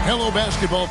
Hello, basketball.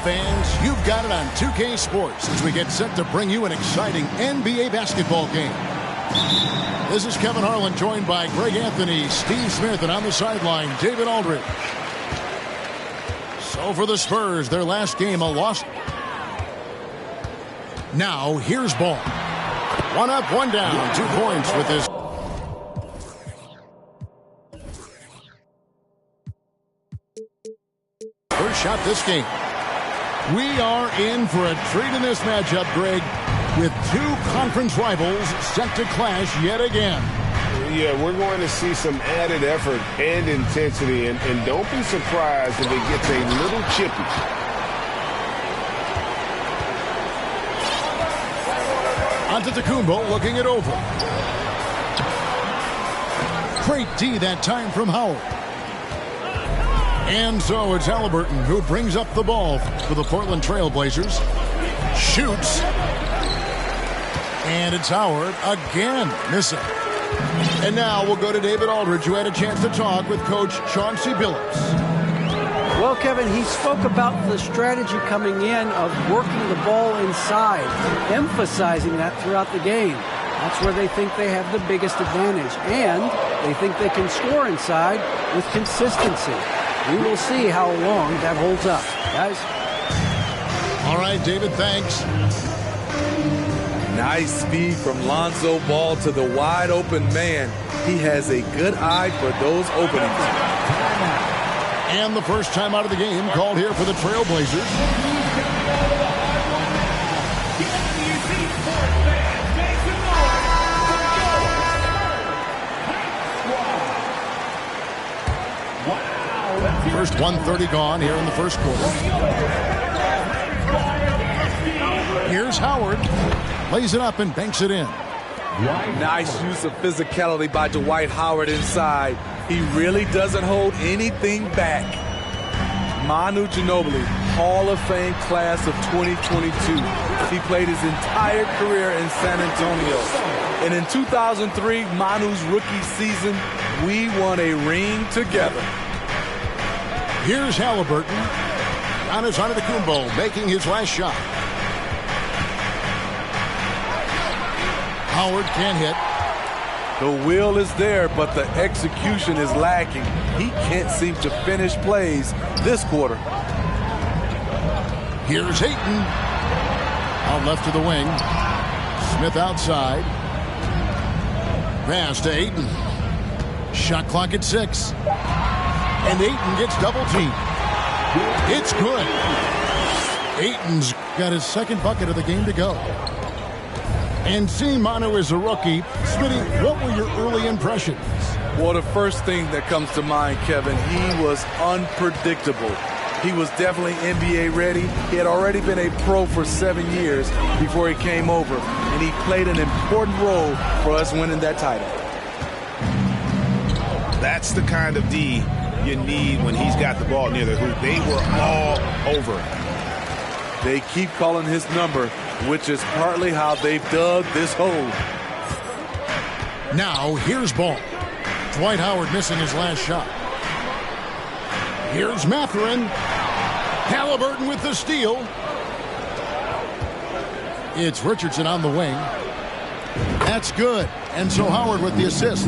Fans, you've got it on 2K Sports as we get set to bring you an exciting NBA basketball game. This is Kevin Harlan, joined by Greg Anthony, Steve Smith, and on the sideline, David Aldridge. So for the Spurs, their last game, a loss. Now, here's ball. One up, one down, 2 points with this. First shot this game. We are in for a treat in this matchup, Greg, with 2 conference rivals set to clash yet again. Yeah, we're going to see some added effort and intensity, and don't be surprised if it gets a little chippy. Antetokounmpo looking it over. Great D that time from Howard. And so it's Halliburton who brings up the ball for the Portland Trail Blazers. Shoots. And it's Howard again missing. And now we'll go to David Aldridge, who had a chance to talk with Coach Chauncey Billups. Well, Kevin, he spoke about the strategy coming in of working the ball inside, emphasizing that throughout the game. That's where they think they have the biggest advantage, and they think they can score inside with consistency. We will see how long that holds up, guys. All right, David, thanks. Nice speed from Lonzo Ball to the wide open man. He has a good eye for those openings. And the first time out of the game called here for the Trailblazers. First 1:30 gone here in the first quarter. Here's Howard. Lays it up and banks it in. Nice use of physicality by Dwight Howard inside. He really doesn't hold anything back. Manu Ginobili, Hall of Fame class of 2022. He played his entire career in San Antonio. And in 2003, Manu's rookie season, we won a ring together. Here's Halliburton. Giannis Antetokounmpo making his last shot. Howard can't hit. The will is there, but the execution is lacking. He can't seem to finish plays this quarter. Here's Ayton. Out left to the wing. Smith outside. Pass to Ayton. Shot clock at 6. And Ayton gets double teamed. It's good. Ayton's got his second bucket of the game to go. And seeing Manu as a rookie, Smitty, what were your early impressions? Well, the first thing that comes to mind, Kevin, he was unpredictable. He was definitely NBA ready. He had already been a pro for 7 years before he came over, and he played an important role for us winning that title. That's the kind of D you need when he's got the ball near the hoop. They were all over him. They keep calling his number, which is partly how they've dug this hole. Now, here's Ball. Dwight Howard missing his last shot. Here's Mathurin. Halliburton with the steal. It's Richardson on the wing. That's good. And so Howard with the assist.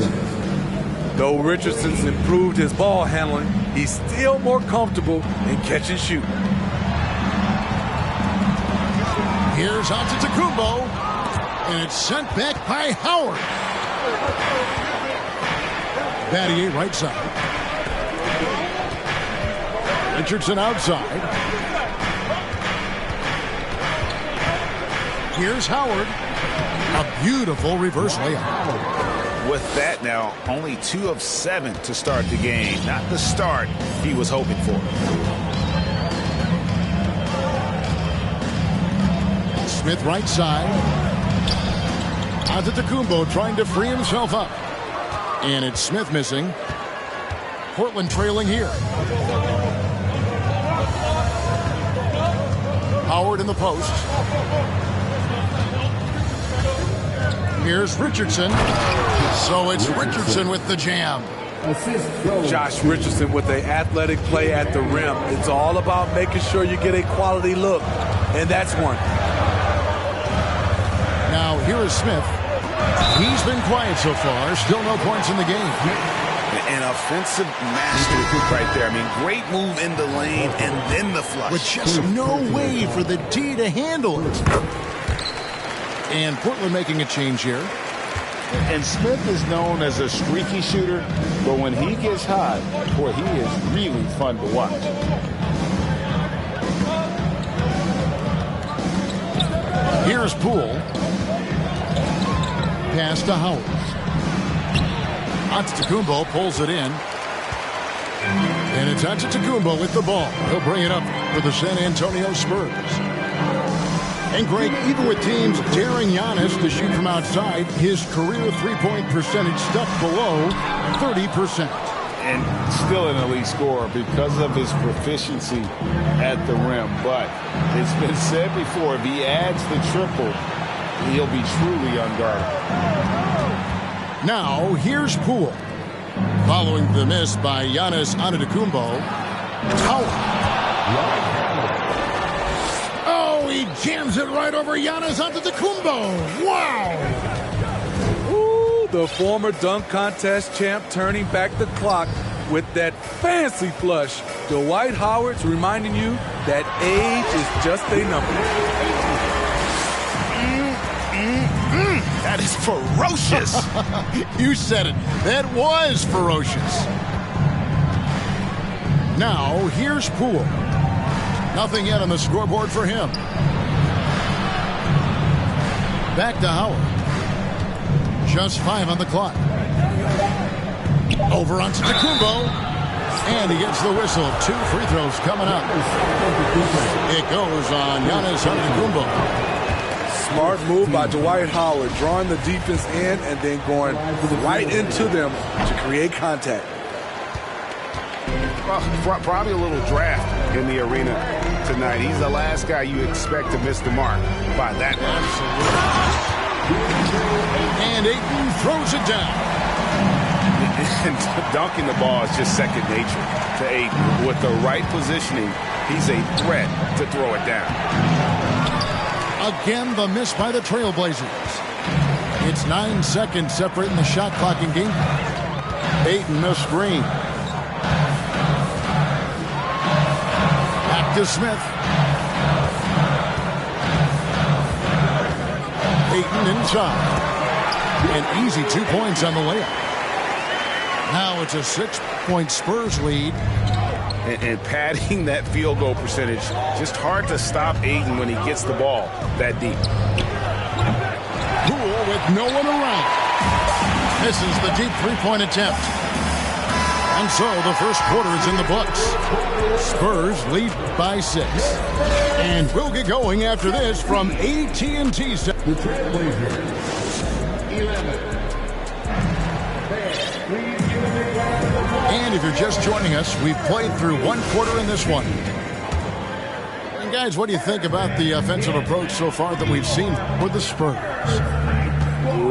Though Richardson's improved his ball handling, he's still more comfortable in catch and shoot. Here's Antetokounmpo. And it's sent back by Howard. Battier right side. Richardson outside. Here's Howard. A beautiful reverse layup. With that now, only 2 of 7 to start the game. Not the start he was hoping for. Smith right side. Antetokounmpo trying to free himself up. And it's Smith missing. Portland trailing here. Howard in the post. Here's Richardson. So it's Richardson with the jam. Josh Richardson with the athletic play at the rim. It's all about making sure you get a quality look, and that's one. Now here is Smith. He's been quiet so far. Still no points in the game. An offensive master right there. I mean, great move in the lane and then the flush. With just no way for the D to handle it. And Portland making a change here. And Smith is known as a streaky shooter, but when he gets hot, boy, he is really fun to watch. Here's Poole. Pass to Howard. Antetokounmpo pulls it in. And it's Antetokounmpo with the ball. He'll bring it up for the San Antonio Spurs. And Greg, even with teams daring Giannis to shoot from outside, his career three-point percentage stuck below 30%. And still an elite scorer because of his proficiency at the rim. But it's been said before, if he adds the triple, he'll be truly unguardable. Now, here's Poole. Following the miss by Giannis Antetokounmpo. Howard. Oh, he jams it right over Giannis Antetokounmpo. Wow. Ooh, the former dunk contest champ turning back the clock with that fancy flush. Dwight Howard's reminding you that age is just a number. That is ferocious. You said it. That was ferocious. Now, here's Poole. Nothing yet on the scoreboard for him. Back to Howard. Just 5 on the clock. Over on Antetokounmpo. And he gets the whistle. 2 free throws coming up. It goes on Giannis Antetokounmpo. Smart move by Dwight Howard, drawing the defense in and then going right into them to create contact. Well, probably a little draft in the arena tonight. He's the last guy you expect to miss the mark by that much. And Ayton throws it down. And dunking the ball is just second nature to Ayton. With the right positioning, he's a threat to throw it down. Again, the miss by the Trailblazers. It's 9 seconds separating the shot clock in game. Ayton, a screen. Back to Smith. Ayton inside. An easy 2 points on the layup. Now it's a 6-point Spurs lead. And padding that field goal percentage, just hard to stop Ayton when he gets the ball that deep. Poole with no one around. Misses the deep three-point attempt. And so the first quarter is in the books. Spurs lead by 6. And we'll get going after this from AT&T. The Trailblazers, 11. And if you're just joining us, we've played through one quarter in this one. And guys, what do you think about the offensive approach so far that we've seen for the Spurs?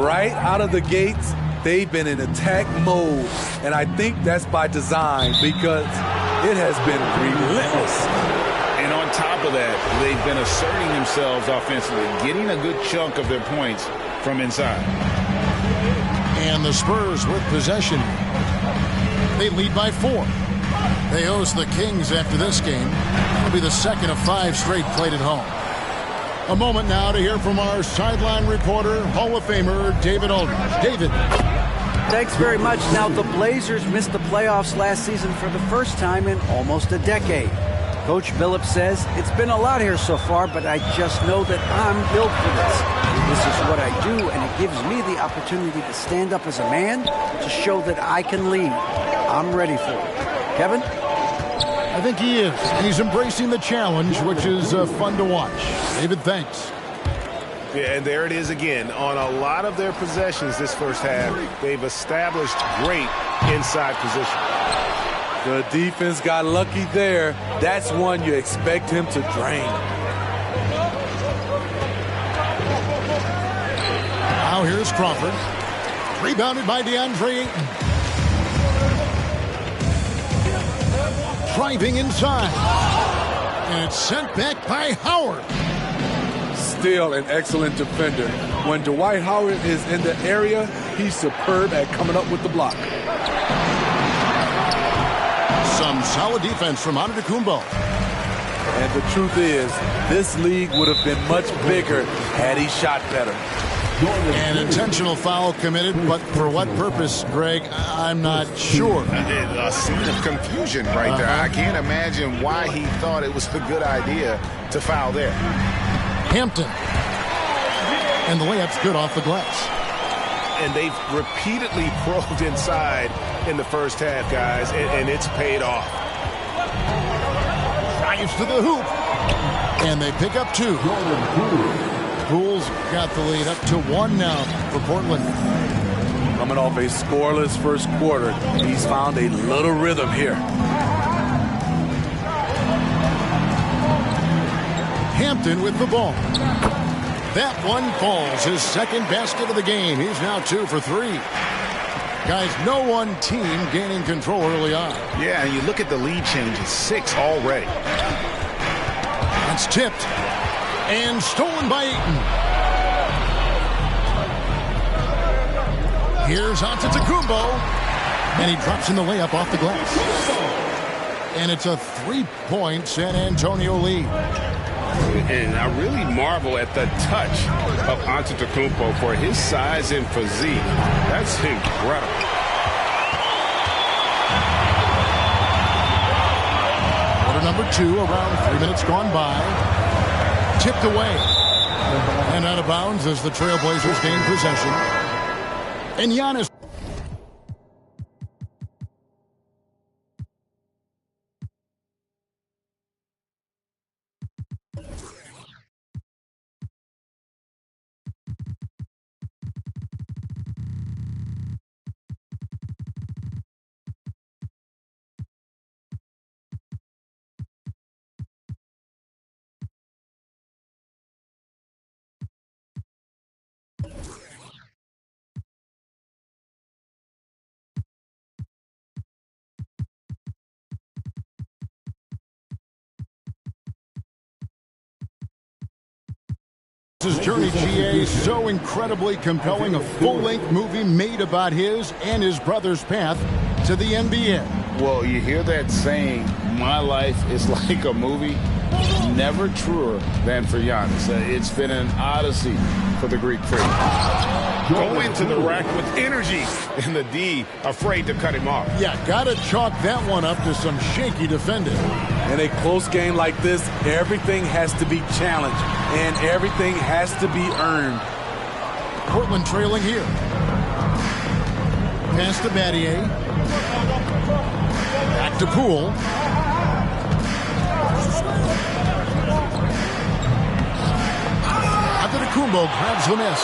Right out of the gates, they've been in attack mode. And I think that's by design because it has been relentless. And on top of that, they've been asserting themselves offensively, getting a good chunk of their points from inside. And the Spurs with possession. They lead by 4. They host the Kings after this game. It'll be the second of 5 straight played at home. A moment now to hear from our sideline reporter, Hall of Famer David Aldridge. David. Thanks very much. Now, the Blazers missed the playoffs last season for the first time in almost a decade. Coach Billups says, it's been a lot here so far, but I just know that I'm built for this. This is what I do, and it gives me the opportunity to stand up as a man to show that I can lead. I'm ready for it. Kevin? I think he is. And he's embracing the challenge, which is fun to watch. David, thanks. Yeah, and there it is again. On a lot of their possessions this first half, they've established great inside position. The defense got lucky there. That's one you expect him to drain. Now here's Crawford. Rebounded by DeAndre Ayton. Driving inside. And it's sent back by Howard. Still an excellent defender. When Dwight Howard is in the area, he's superb at coming up with the block. Some solid defense from Antetokounmpo. And the truth is, this league would have been much bigger had he shot better. An intentional foul committed, but for what purpose, Greg? I'm not sure. A scene of confusion right there. I can't imagine why he thought it was a good idea to foul there. Hampton. And the layup's good off the glass. And they've repeatedly probed inside in the first half, guys, and it's paid off. Drives to the hoop. And they pick up 2. Poole's got the lead up to 1 now for Portland. Coming off a scoreless first quarter, he's found a little rhythm here. Hampton with the ball. That one falls. His second basket of the game. He's now 2 for 3. Guys, no one team gaining control early on. Yeah, and you look at the lead changes, 6 already. It's tipped. And stolen by Ayton. Here's Antetokounmpo. And he drops in the layup off the glass. And it's a 3-point San Antonio lead. And I really marvel at the touch of Antetokounmpo for his size and physique. That's incredible. Quarter number 2, around 3 minutes gone by. Tipped away. And out of bounds as the Trailblazers gain possession. And Giannis. His journey, GA, so incredibly compelling. A full-length movie made about his and his brother's path to the NBA. Well, you hear that saying, my life is like a movie. never truer than for Giannis. It's been an odyssey for the Greek freak. Going to the rack with energy, and the D afraid to cut him off. Yeah, got to chalk that one up to some shaky defending. In a close game like this, everything has to be challenged, and everything has to be earned. Portland trailing here. Pass to Battier. Back to Poole. Antetokounmpo grabs the miss.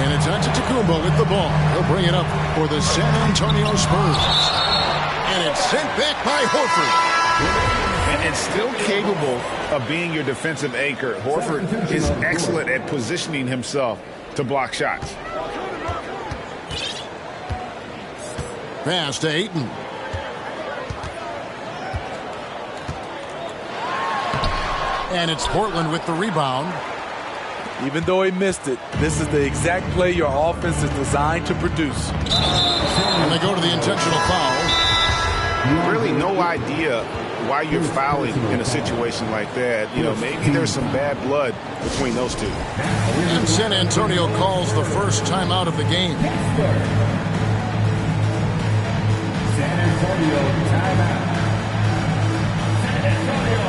And it's Antetokounmpo with the ball. He'll bring it up for the San Antonio Spurs. And it's sent back by Horford. And still capable of being your defensive anchor. Horford is excellent at positioning himself to block shots. Pass to Ayton. And it's Portland with the rebound. Even though he missed it, this is the exact play your offense is designed to produce. And they go to the intentional foul. Really no idea why you're fouling in a situation like that. You know, maybe there's some bad blood between those two. And San Antonio calls the first timeout of the game. San Antonio timeout. San Antonio,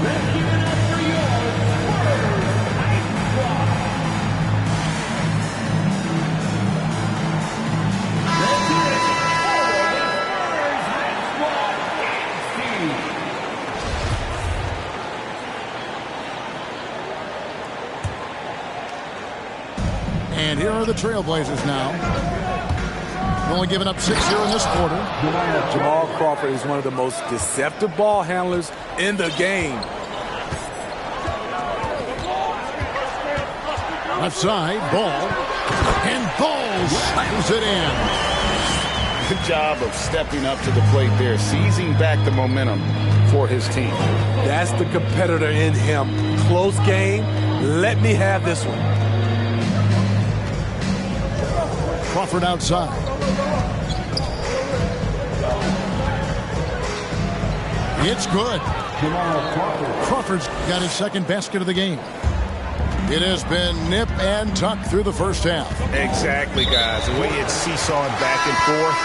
let's give it up for your Spurs Ice Squad. Let's give it for the Spurs Ice Squad MC. And here are the Trailblazers now. Only giving up 6 here in this quarter. Jamal Crawford is one of the most deceptive ball handlers in the game. Left side, Ball. And Ball slams it in. Good job of stepping up to the plate there, seizing back the momentum for his team. That's the competitor in him. Close game. Let me have this one. Crawford outside. It's good. Crawford's got his second basket of the game. It has been nip and tuck through the first half. Exactly, guys. The way it's seesawed back and forth,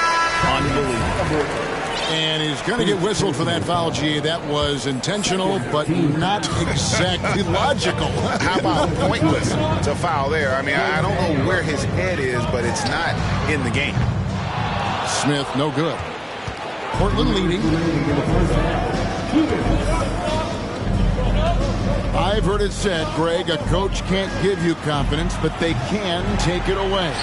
unbelievable. And he's going to get whistled for that foul, G. That was intentional, but not exactly logical. How about pointless to foul there? I mean, I don't know where his head is, but it's not in the game. Smith, no good. Portland leading. I've heard it said, Greg, a coach can't give you confidence, but they can take it away.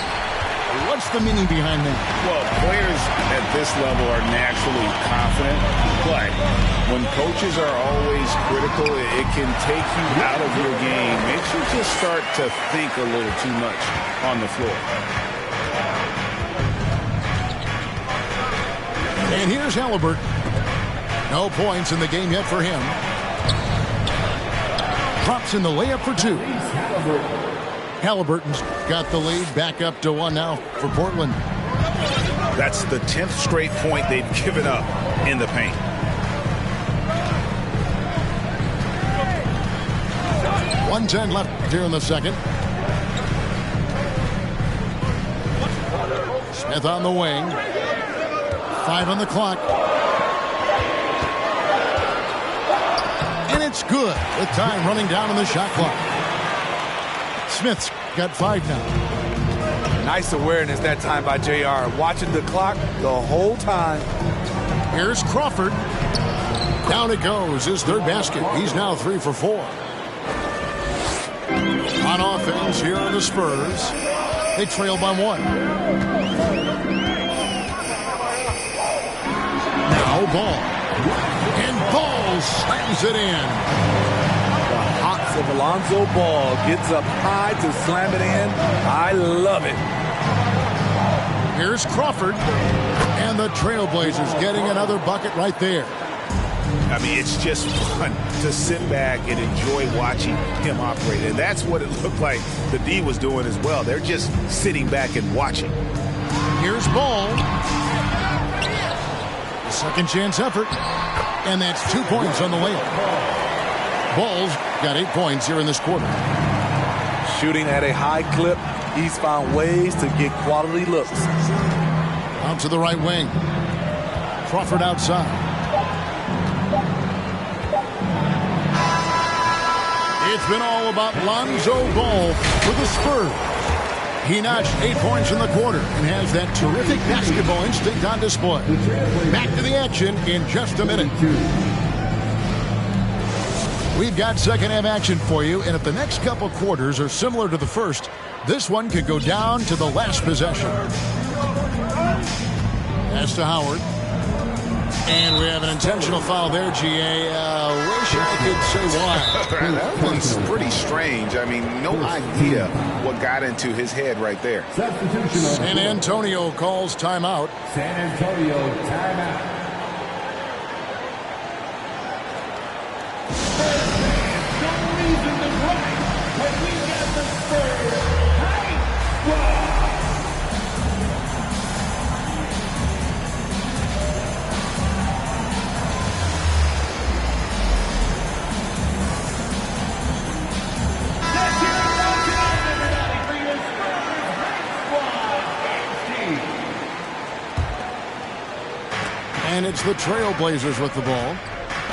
What's the meaning behind that? Well, players at this level are naturally confident, but when coaches are always critical, it can take you out of your game. Makes you just start to think a little too much on the floor. And here's Halliburton. No points in the game yet for him. Drops in the layup for two. Halliburton's got the lead back up to 1 now for Portland. That's the 10th straight point they've given up in the paint. .110 left here in the second. Smith on the wing. 5 on the clock. And it's good with time running down on the shot clock. Smith's got 5 now. Nice awareness that time by JR. Watching the clock the whole time. Here's Crawford. Down it goes. His third basket. He's now 3 for 4. On offense, here are the Spurs. They trail by 1. Now Ball. And Ball slams it in. The hops of Alonzo Ball gets up high to slam it in. I love it. Here's Crawford. And the Trailblazers getting another bucket right there. I mean, it's just fun to sit back and enjoy watching him operate. And that's what it looked like the D was doing as well. They're just sitting back and watching. Here's Ball. Second chance effort. And that's 2 points on the layup. Ball's got 8 points here in this quarter. Shooting at a high clip, he's found ways to get quality looks. Out to the right wing. Crawford outside. It's been all about Lonzo Ball for the Spurs. He notched 8 points in the quarter and has that terrific basketball instinct on display. Back to the action in just a minute. We've got second half action for you, and if the next couple quarters are similar to the first, this one could go down to the last possession. Pass to Howard. And we have an intentional foul there, G.A. Wish I could say why. That one's pretty strange. I mean, no idea what got into his head right there. San Antonio calls timeout. San Antonio timeout. No reason to cry, but we got the Spurs high squad. And it's the Trailblazers with the ball.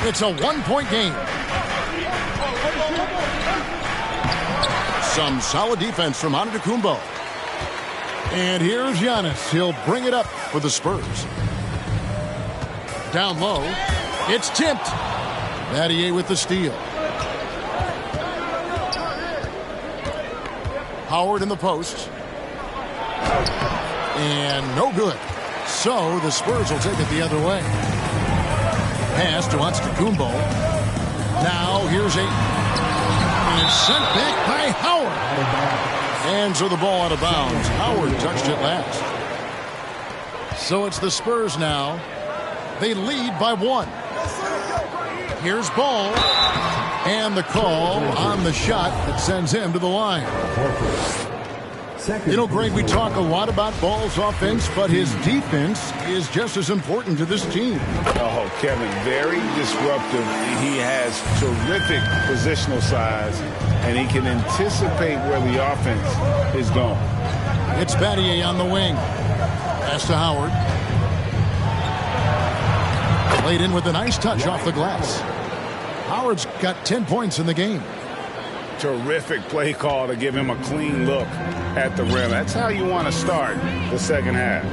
It's a one-point game. Some solid defense from Antetokounmpo. And here's Giannis. He'll bring it up for the Spurs. Down low. It's tipped. Battier with the steal. Howard in the post. And no good. So the Spurs will take it the other way. Pass to Antetokounmpo. Now here's Ayton. And it's sent back by Howard. And so the ball out of bounds. Howard touched it last. So it's the Spurs now. They lead by 1. Here's Ball. And the call on the shot that sends him to the line. You know, Greg, we talk a lot about Ball's offense, but his defense is just as important to this team. Oh, Kevin, very disruptive. He has terrific positional size, and he can anticipate where the offense is going. It's Battier on the wing. Pass to Howard. Played in with a nice touch off the glass. Howard's got 10 points in the game. Terrific play call to give him a clean look at the rim. That's how you want to start the second half.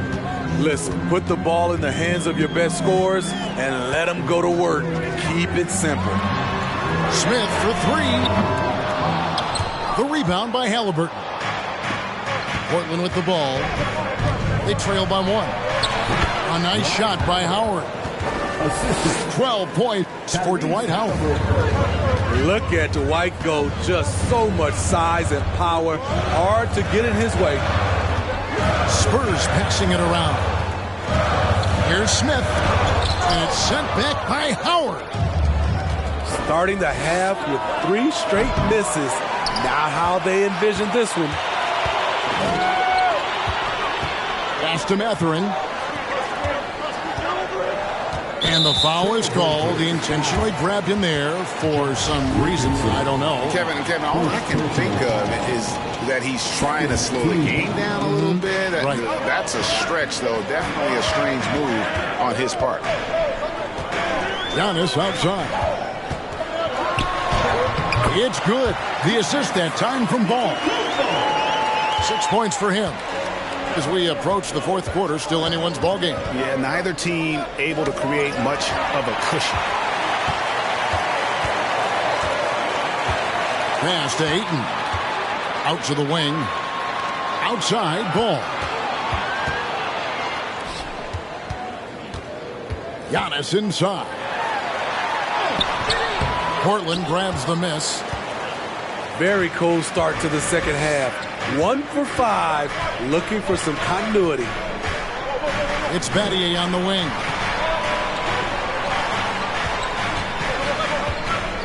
Listen, put the ball in the hands of your best scorers and let them go to work. Keep it simple. Smith for 3. The rebound by Halliburton. Portland with the ball. They trail by 1. A nice shot by Howard. 12 points for Dwight Howard. Look at Dwight go. Just so much size and power. Hard to get in his way. Spurs passing it around. Here's Smith. And it's sent back by Howard. Starting the half with 3 straight misses. Not how they envisioned this one. Pass to Mathurin. And the foul is called. He intentionally grabbed him there for some reason. I don't know. Kevin, all I can think of is that he's trying to slow the game down a little bit. Right. That's a stretch, though. Definitely a strange move on his part. Giannis outside. It's good. The assist that time from Ball. 6 points for him. As we approach the fourth quarter, still anyone's ball game. Yeah, neither team able to create much of a cushion. Pass to Ayton. Out to the wing. Outside, Ball. Giannis inside. Portland grabs the miss. Very cold start to the second half. 1 for 5, looking for some continuity. It's Battier on the wing.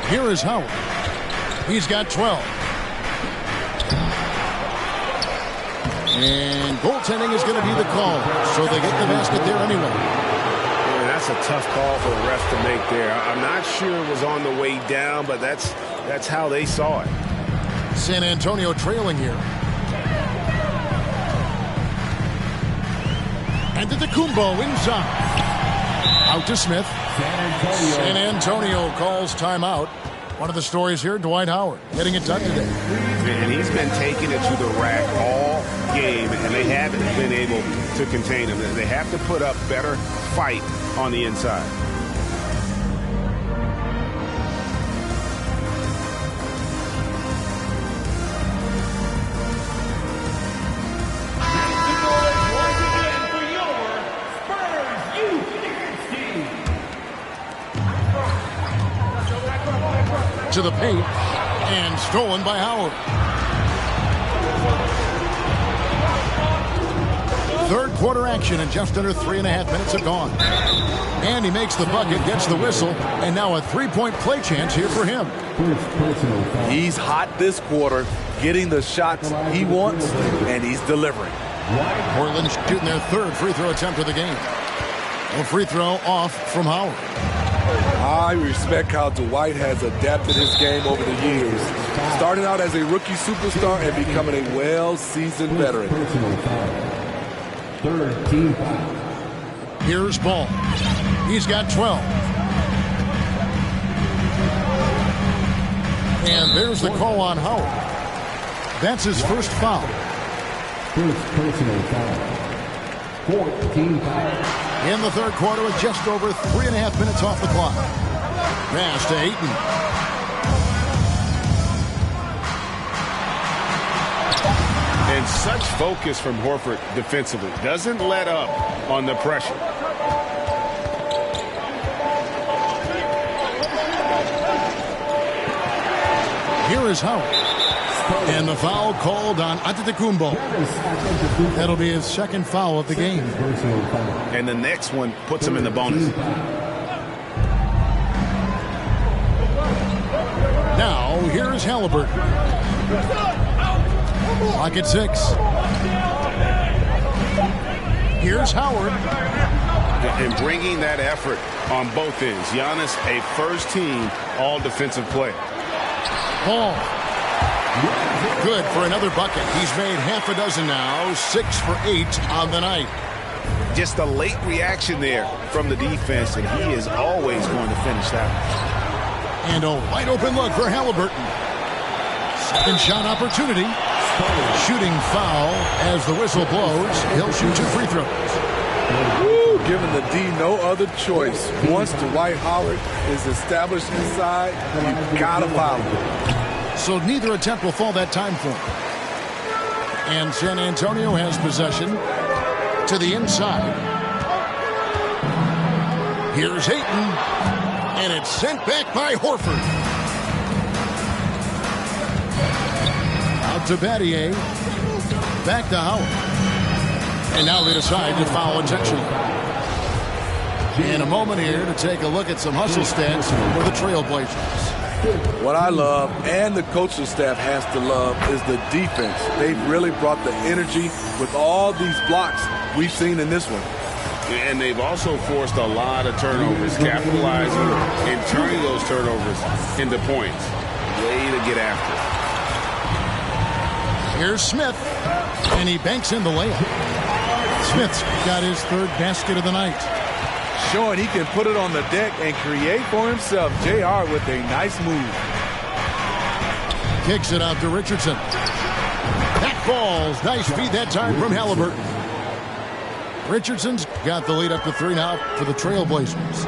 Here is Howard. He's got 12. And goaltending is going to be the call. So they get the basket there anyway. Yeah, that's that's a tough call for the ref to make there. I'm not sure it was on the way down, but that's how they saw it. San Antonio trailing here. And Antetokounmpo inside. Out to Smith. San Antonio calls timeout. One of the stories here, Dwight Howard getting it done today. And he's been taking it to the rack all game, and they haven't been able to contain him. They have to put up better fight on the inside. To the paint, and stolen by Howard. Third quarter action, and just under 3.5 minutes have gone. And he makes the bucket, gets the whistle, and now a three-point play chance here for him. He's hot this quarter, getting the shots he wants, and he's delivering. Portland shooting their third free throw attempt of the game. A free throw off from Howard. I respect how Dwight has adapted his game over the years, starting out as a rookie superstar and becoming a well-seasoned veteran. Third team foul. Here's Ball. He's got 12. And there's the call on Howard. That's his first foul. First personal foul. Fourth team foul. In the third quarter with just over 3.5 minutes off the clock. Pass to Ayton. And such focus from Horford defensively. Doesn't let up on the pressure. Here is Howard. And the foul called on Antetokounmpo. That'll be his second foul of the game. And the next one puts him in the bonus. Now, here's Halliburton. Clock at 6. Here's Howard. And bringing that effort on both ends. Giannis, a first-team all-defensive player. Ball. Good for another bucket. He's made half a dozen now. 6 for 8 on the night. Just a late reaction there from the defense, and he is always going to finish that one. And a wide open look for Halliburton. Second shot opportunity. Shooting foul as the whistle blows. He'll shoot 2 free throws. Woo, giving the D no other choice. Once Dwight Howard is established inside, you've got to foul him. So neither attempt will fall that time for him. And San Antonio has possession to the inside. Here's Ayton. And it's sent back by Horford. Out to Battier. Back to Howard. And now they decide to foul intentionally. In a moment here to take a look at some hustle stats for the Trailblazers. What I love, and the coaching staff has to love, is the defense. They've really brought the energy with all these blocks we've seen in this one. And they've also forced a lot of turnovers, capitalizing and turning those turnovers into points. Way to get after it. Here's Smith, and he banks in the layup. Smith's got his third basket of the night. Showing he can put it on the deck and create for himself. JR with a nice move. Kicks it out to Richardson. That falls. Nice feed that time from Halliburton. Richardson's got the lead up to 3 now for the Trailblazers.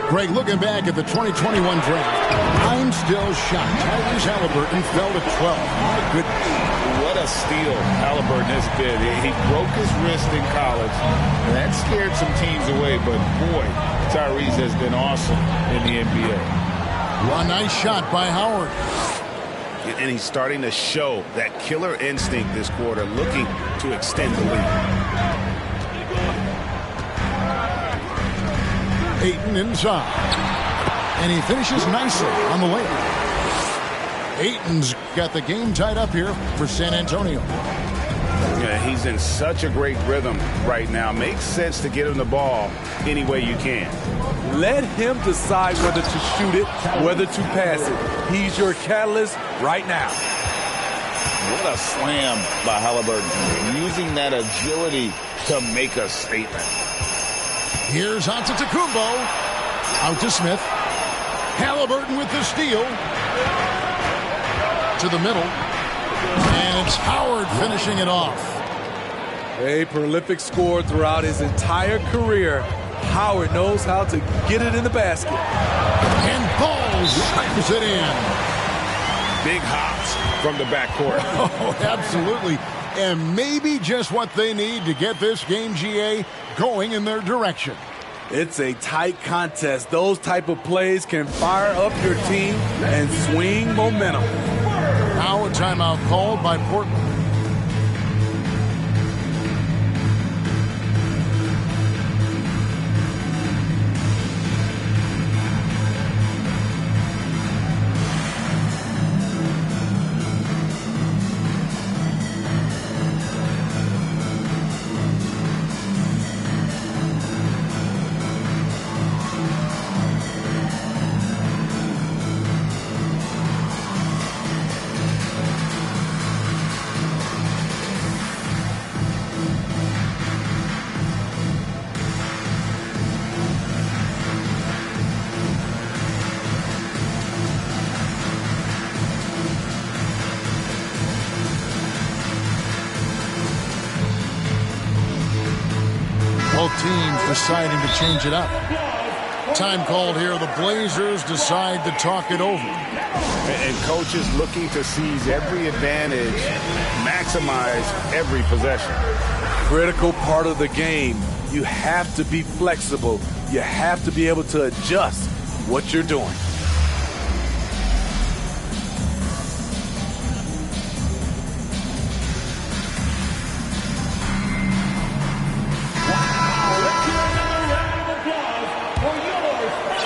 Greg, looking back at the 2021 draft, I'm still shocked. Tyrese Halliburton fell to 12. My goodness. What a steal Halliburton has been. He broke his wrist in college. That scared some teams away, but boy, Tyrese has been awesome in the NBA. A nice shot by Howard. And he's starting to show that killer instinct this quarter, looking to extend the lead. Ayton inside. And he finishes nicely on the layup. Ayton's got the game tied up here for San Antonio. Yeah, He's in such a great rhythm right now. Makes sense to get him the ball any way you can. Let him decide whether to shoot it, whether to pass it. He's your catalyst right now. What a slam by Halliburton. Using that agility to make a statement. Here's Antetokounmpo. Out to Smith. Halliburton with the steal. To the middle. And it's Howard finishing it off. A prolific scorer throughout his entire career. Howard knows how to get it in the basket. And Ball slams it in. Big hops from the backcourt. Oh, absolutely. And maybe just what they need to get this game, GA, going in their direction. It's a tight contest. Those type of plays can fire up your team and swing momentum. Now a timeout called by Portland. Both teams deciding to change it up. Time called here. The Blazers decide to talk it over. And coaches looking to seize every advantage, maximize every possession. Critical part of the game. You have to be flexible. You have to be able to adjust what you're doing. Wow, let's hear another round of applause for your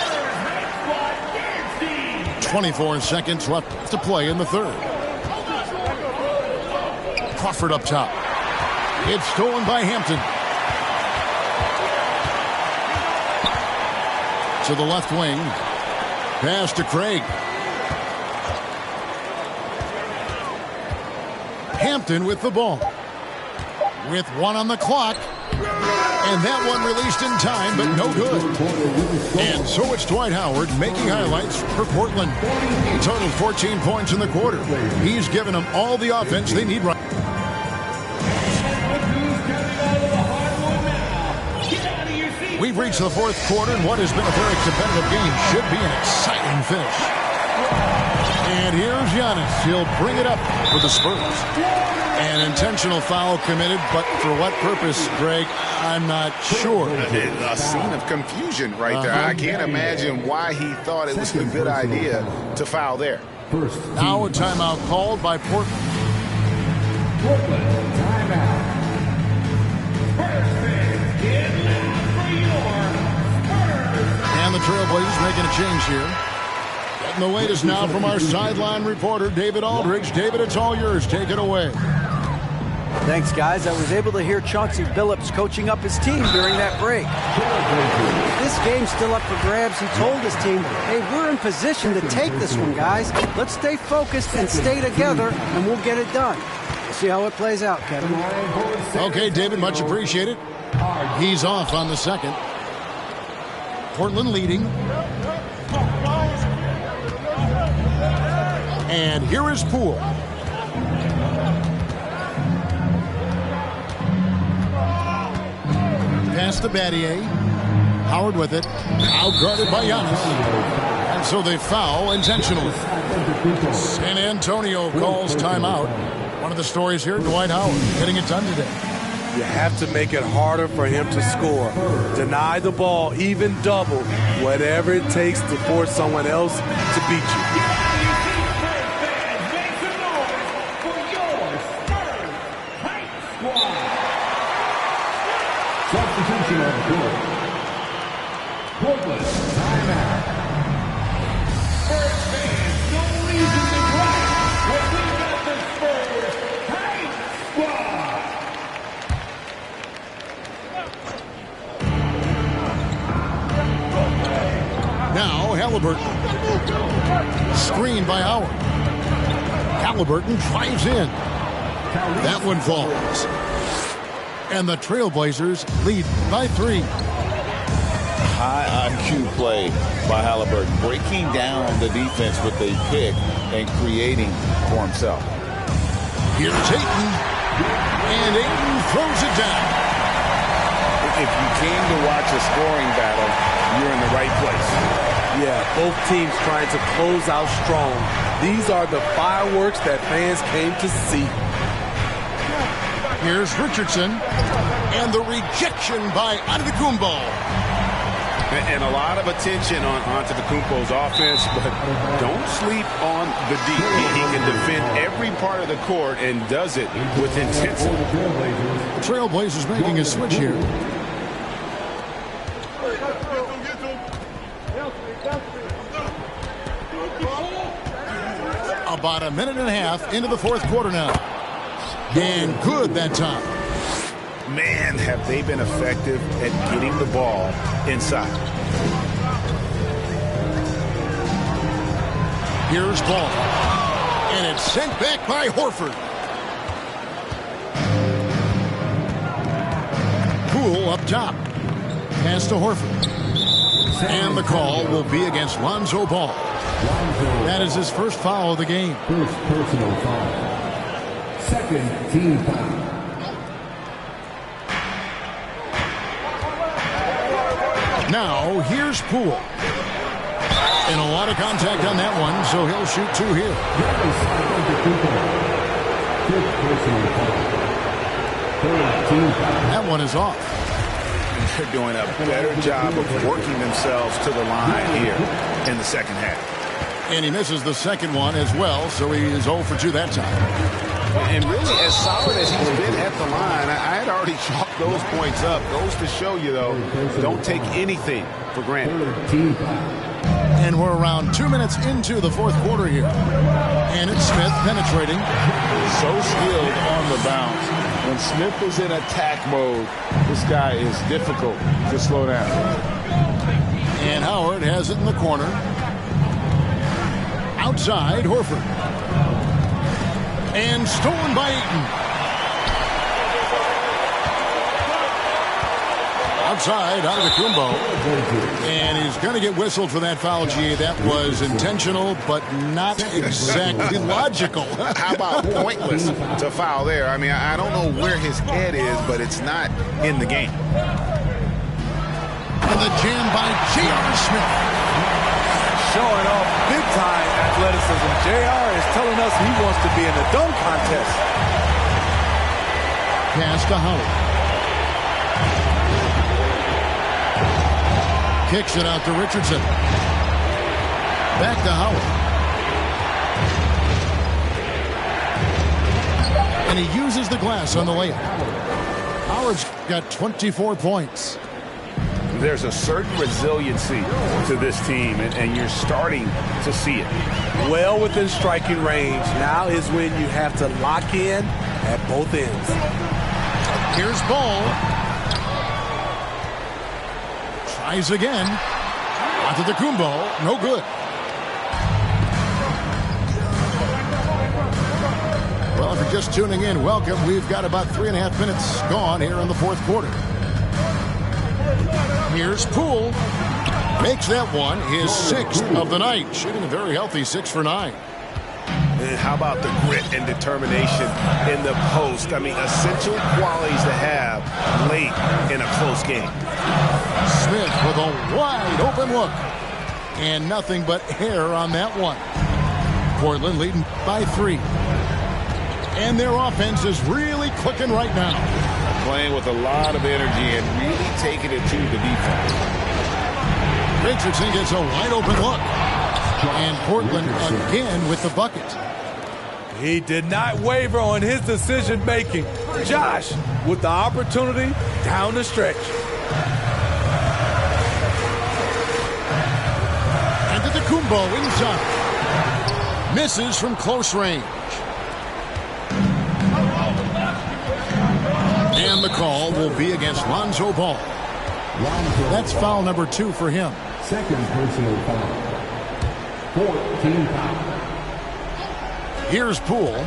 Spurs Hype Squad dance team. 24 seconds left to play in the third. Crawford up top. It's stolen by Hampton. To the left wing. Pass to Craig. Hampton with the ball. With one on the clock. And that one released in time, but no good. And so it's Dwight Howard making highlights for Portland. He totaled 14 points in the quarter. He's given them all the offense they need right. We've reached the fourth quarter, and what has been a very competitive game should be an exciting finish. And here's Giannis. He'll bring it up for the Spurs. An intentional foul committed, but for what purpose, Greg, I'm not sure. A scene of confusion right there. I can't imagine why he thought it was a good idea to foul there. Now a timeout called by Portland. Portland, timeout. Spurs fans, get loud for your Spurs. And the Trailblazers making a change here. Getting the latest now from our sideline reporter, David Aldridge. David, it's all yours. Take it away. Thanks, guys. I was able to hear Chauncey Billups coaching up his team during that break. This game's still up for grabs. He told his team, hey, we're in position to take this one, guys. Let's stay focused and stay together, and we'll get it done. We'll see how it plays out, Kevin. Okay, David, much appreciated. He's off on the second. Portland leading. And here is Poole. Pass to Battier. Howard with it. Outguarded by Giannis. And so they foul intentionally. San Antonio calls timeout. One of the stories here, Dwight Howard getting it done today. You have to make it harder for him to score. Deny the ball, even double, whatever it takes to force someone else to beat you. Substitution on the court. Portland, timeout. Spurs fans, no reason to cry when we got the Spurs Hype Squad. Halliburton. Screen by Howard. Halliburton drives in. That one falls. And the Trailblazers lead by 3. High IQ play by Halliburton, breaking down the defense with a pick and creating for himself. Here's Ayton. And Ayton throws it down. If you came to watch a scoring battle, you're in the right place. Yeah, both teams trying to close out strong. These are the fireworks that fans came to see. Here's Richardson. And the rejection by Antetokounmpo. And a lot of attention on Antetokounmpo's offense, but don't sleep on the D. He can defend every part of the court and does it with intensity. The Trailblazers making a switch here. About a minute and a half into the fourth quarter now. And good that time. Man, have they been effective at getting the ball inside. Here's ball. And it's sent back by Horford. Poole up top. Pass to Horford. And the call will be against Lonzo Ball. That is his first foul of the game. First personal foul. Second team foul. Now, here's Poole. And a lot of contact on that one, so he'll shoot 2 here. That one is off. They're doing a better job of working themselves to the line here in the second half. And he misses the second one as well, so he is 0 for 2 that time. And really, as solid as he's been at the line, I had already chalked those points up. Goes to show you, though, don't take anything for granted. And we're around 2 minutes into the fourth quarter here. And it's Smith penetrating. So skilled on the bounce. When Smith is in attack mode, this guy is difficult to slow down. And Howard has it in the corner. Outside, Horford. And stolen by Ayton. Outside, Antetokounmpo. And he's going to get whistled for that foul, G. That was intentional, but not exactly logical. How about pointless to foul there? I mean, I don't know where his head is, but it's not in the game. And the jam by J.R. Smith. Showing off big-time athleticism. J.R. is telling us he wants to be in the dunk contest. Pass to Howard. Kicks it out to Richardson. Back to Howard. And he uses the glass on the layup. Howard's got 24 points. There's a certain resiliency to this team, and you're starting to see it. Well within striking range. Now is when you have to lock in at both ends. Here's Ball. Tries again. Antetokounmpo, no good. Well, if you're just tuning in, welcome. We've got about 3.5 minutes gone here in the fourth quarter. Here's Poole. Makes that one his 6th of the night. Shooting a very healthy 6 for 9. And how about the grit and determination in the post? I mean, essential qualities to have late in a close game. Smith with a wide open look. And nothing but hair on that one. Portland leading by 3. And their offense is really clicking right now. Playing with a lot of energy and really taking it to the defense. Richardson gets a wide open look. And Portland again with the bucket. He did not waver on his decision making. Josh with the opportunity down the stretch. Antetokounmpo inside. Misses from close range. And the call will be against Lonzo Ball. That's foul number 2 for him. Second personal foul. 14 foul. Here's Poole.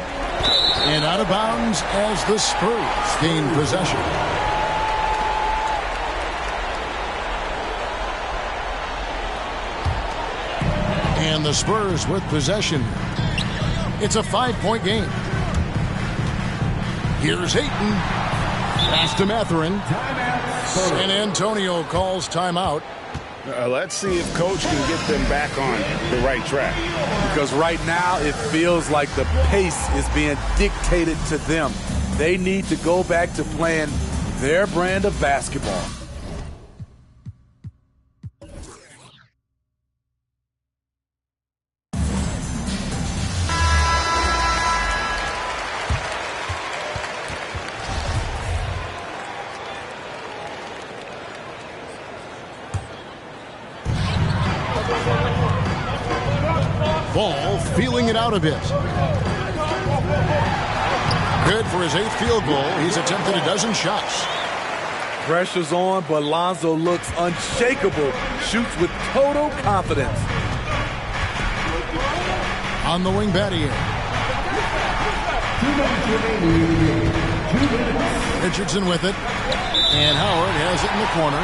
And out of bounds as the Spurs gain possession. And the Spurs with possession. It's a 5-point game. Here's Ayton. Pass to Mathurin. San Antonio calls timeout. Let's see if Coach can get them back on the right track. Because right now it feels like the pace is being dictated to them. They need to go back to playing their brand of basketball. Ball feeling it out a bit. Good for his 8th field goal. He's attempted a dozen shots. Pressure's on, but Lonzo looks unshakable. Shoots with total confidence. On the wing, Battier. Richardson with it. And Howard has it in the corner.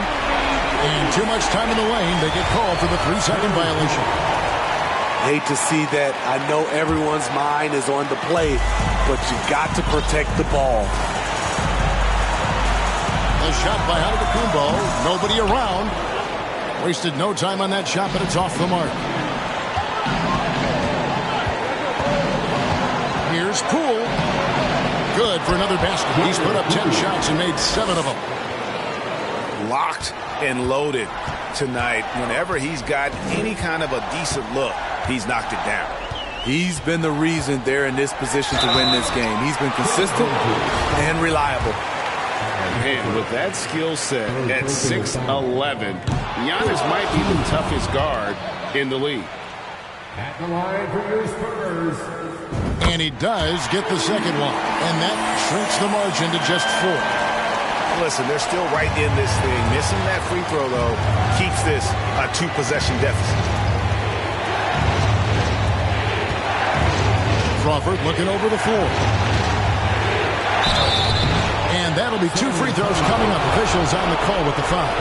And too much time in the lane. They get called for the 3-second violation. Hate to see that. I know everyone's mind is on the play, but you got to protect the ball. A shot by Antetokounmpo. Nobody around. Wasted no time on that shot, but it's off the mark. Here's Poole. Good for another basket. He's put up 10 shots and made 7 of them. Locked and loaded tonight. Whenever he's got any kind of a decent look, he's knocked it down. He's been the reason they're in this position to win this game. He's been consistent and reliable. And with that skill set at 6'11", Giannis might be the toughest guard in the league. At the line for your Spurs. And he does get the second one. And that shrinks the margin to just 4. Listen, they're still right in this thing. Missing that free throw, though, keeps this a 2-possession deficit. Crawford looking over the floor. And that'll be 2 free throws coming up. Officials on the call with the foul.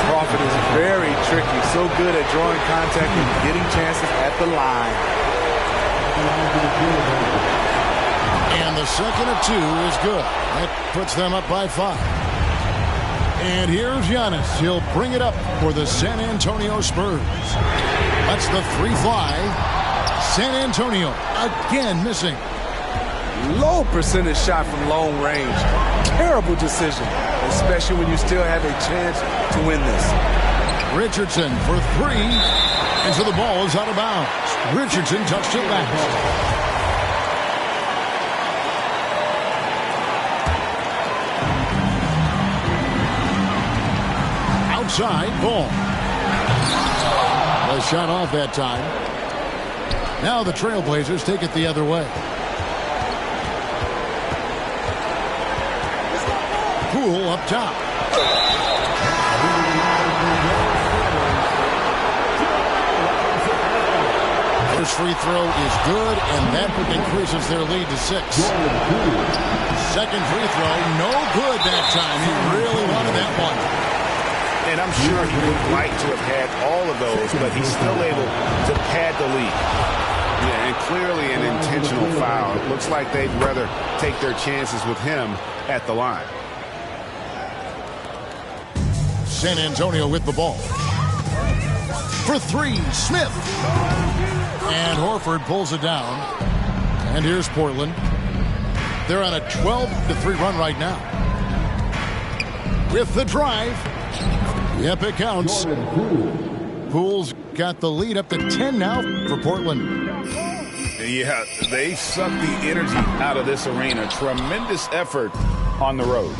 Crawford is very tricky. So good at drawing contact and getting chances at the line. And the second of 2 is good. That puts them up by 5. And here's Giannis. He'll bring it up for the San Antonio Spurs. That's the 3 fly. San Antonio again missing. Low percentage shot from long range. Terrible decision, especially when you still have a chance to win this. Richardson for 3. And so the ball is out of bounds. Richardson touched it last. Outside ball. The shot off that time. Now the Trailblazers take it the other way. Poole up top. First free throw is good, and that increases their lead to 6. Second free throw, no good that time. He really wanted that one. And I'm sure he would like to have had all of those, but he's still able to pad the lead. Yeah, and clearly an intentional foul. It looks like they'd rather take their chances with him at the line. San Antonio with the ball. For 3, Smith. And Horford pulls it down. And here's Portland. They're on a 12-3 run right now. With the drive. Yep, it counts. Poole's got the lead up to 10 now for Portland. Yeah, they sucked the energy out of this arena. Tremendous effort on the road.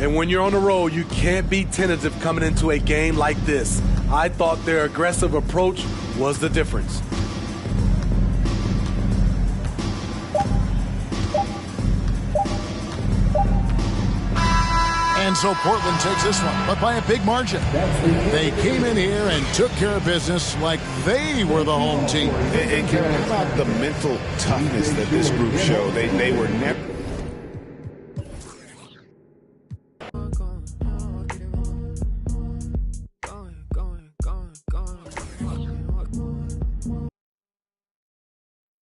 And when you're on the road, you can't be tentative coming into a game like this. I thought their aggressive approach was the difference. And And so Portland takes this one, but by a big margin. They came in here and took care of business like they were the home team. And Kevin, about the mental toughness that this group showed. They were never...